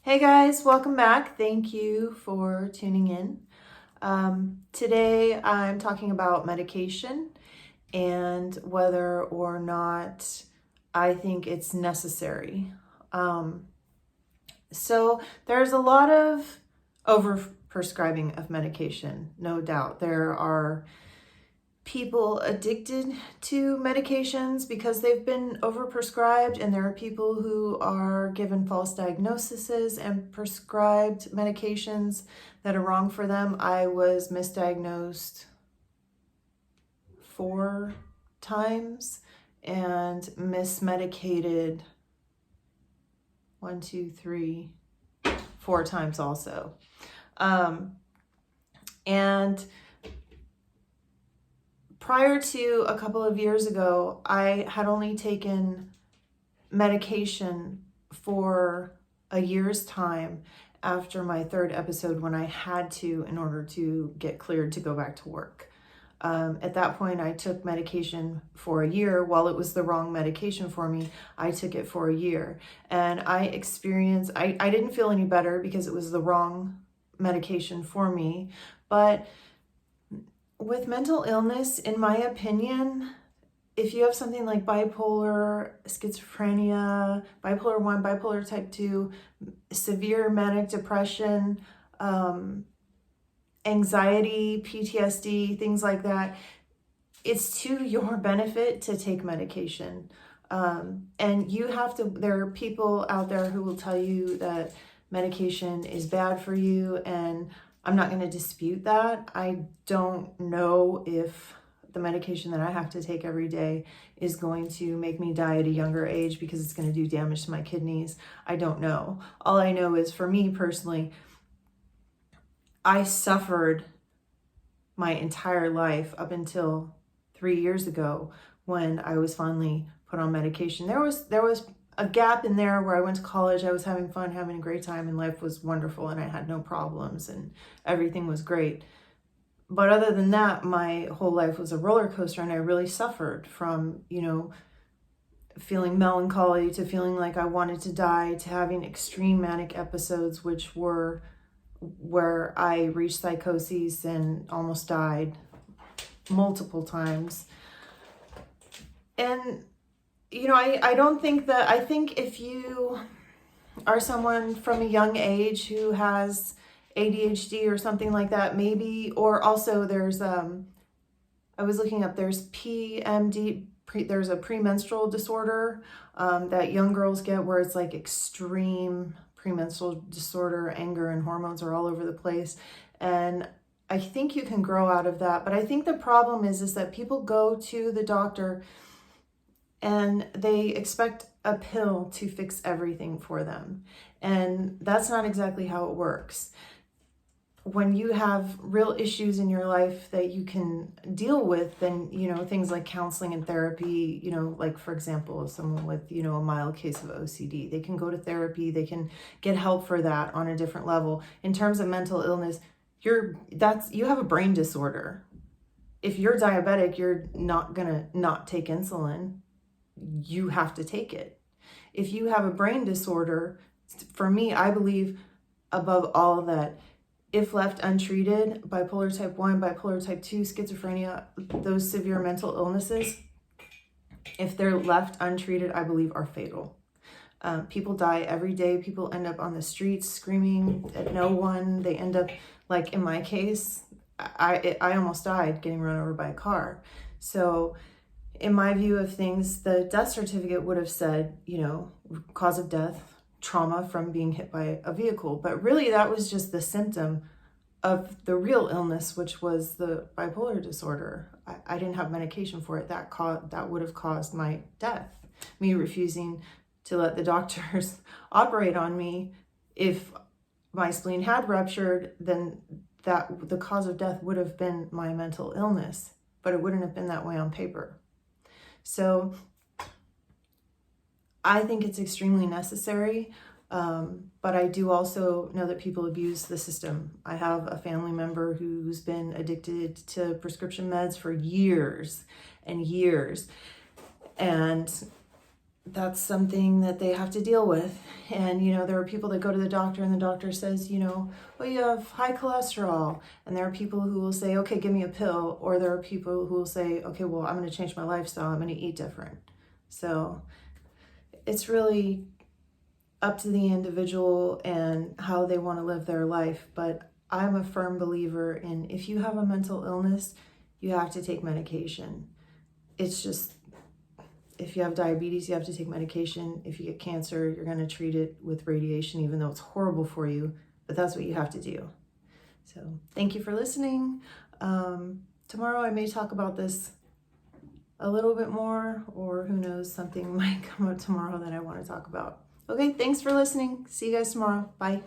Hey guys, welcome back. Thank you for tuning in. Today I'm talking about medication and whether or not I think it's necessary. So there's a lot of overprescribing of medication, no doubt. There are people addicted to medications because they've been overprescribed, and there are people who are given false diagnoses and prescribed medications that are wrong for them. I was misdiagnosed 4 times and mismedicated 1, 2, 3, 4 times also. And prior to a couple of years ago, I had only taken medication for a year's time after my 3rd episode when I had to in order to get cleared to go back to work. At that point, I took medication for a year. While it was the wrong medication for me, I took it for a year. And I didn't feel any better because it was the wrong medication for me. But with mental illness, in my opinion, if you have something like bipolar, schizophrenia, bipolar 1, bipolar type 2, severe manic depression, anxiety, PTSD, things like that, it's to your benefit to take medication. And there are people out there who will tell you that medication is bad for you, and I'm not going to dispute that. I don't know if the medication that I have to take every day is going to make me die at a younger age because it's going to do damage to my kidneys. I don't know. All I know is, for me personally, I suffered my entire life up until 3 years ago when I was finally put on medication. There was a gap in there where I went to college. I was having fun, having a great time, and life was wonderful, and I had no problems, and everything was great. But other than that, my whole life was a roller coaster, and I really suffered from, feeling melancholy to feeling like I wanted to die to having extreme manic episodes, which were where I reached psychosis and almost died multiple times. And I think if you are someone from a young age who has ADHD or something like that, maybe, or also there's, I was looking up, there's PMD, there's a premenstrual disorder that young girls get where it's like extreme premenstrual disorder, anger and hormones are all over the place. And I think you can grow out of that. But I think the problem is that people go to the doctor and they expect a pill to fix everything for them. And that's not exactly how it works. When you have real issues in your life that you can deal with, then, things like counseling and therapy, like, for example, someone with, a mild case of OCD, they can go to therapy, they can get help for that on a different level. In terms of mental illness, you have a brain disorder. If you're diabetic, you're not gonna not take insulin. You have to take it. If you have a brain disorder, for me, I believe above all of that, if left untreated, bipolar type 1, bipolar type 2, schizophrenia, those severe mental illnesses, if they're left untreated, I believe are fatal. People die every day. People end up on the streets screaming at no one. They end up, like in my case, I almost died getting run over by a car. So in my view of things, the death certificate would have said, cause of death, trauma from being hit by a vehicle. But really, that was just the symptom of the real illness, which was the bipolar disorder. I didn't have medication for it. That would have caused my death. Me refusing to let the doctors operate on me. If my spleen had ruptured, then the cause of death would have been my mental illness, but it wouldn't have been that way on paper. So I think it's extremely necessary, but I do also know that people abuse the system. I have a family member who's been addicted to prescription meds for years and years, and that's something that they have to deal with. And, you know, there are people that go to the doctor and the doctor says, you know, well, you have high cholesterol. And there are people who will say, okay, give me a pill. Or there are people who will say, okay, well, I'm going to change my lifestyle. I'm going to eat different. So it's really up to the individual and how they want to live their life. But I'm a firm believer in, if you have a mental illness, you have to take medication. It's just, if you have diabetes, you have to take medication. If you get cancer, you're going to treat it with radiation, even though it's horrible for you, but that's what you have to do. So thank you for listening. Tomorrow I may talk about this a little bit more, or who knows, something might come up tomorrow that I want to talk about. Okay, thanks for listening. See you guys tomorrow. Bye.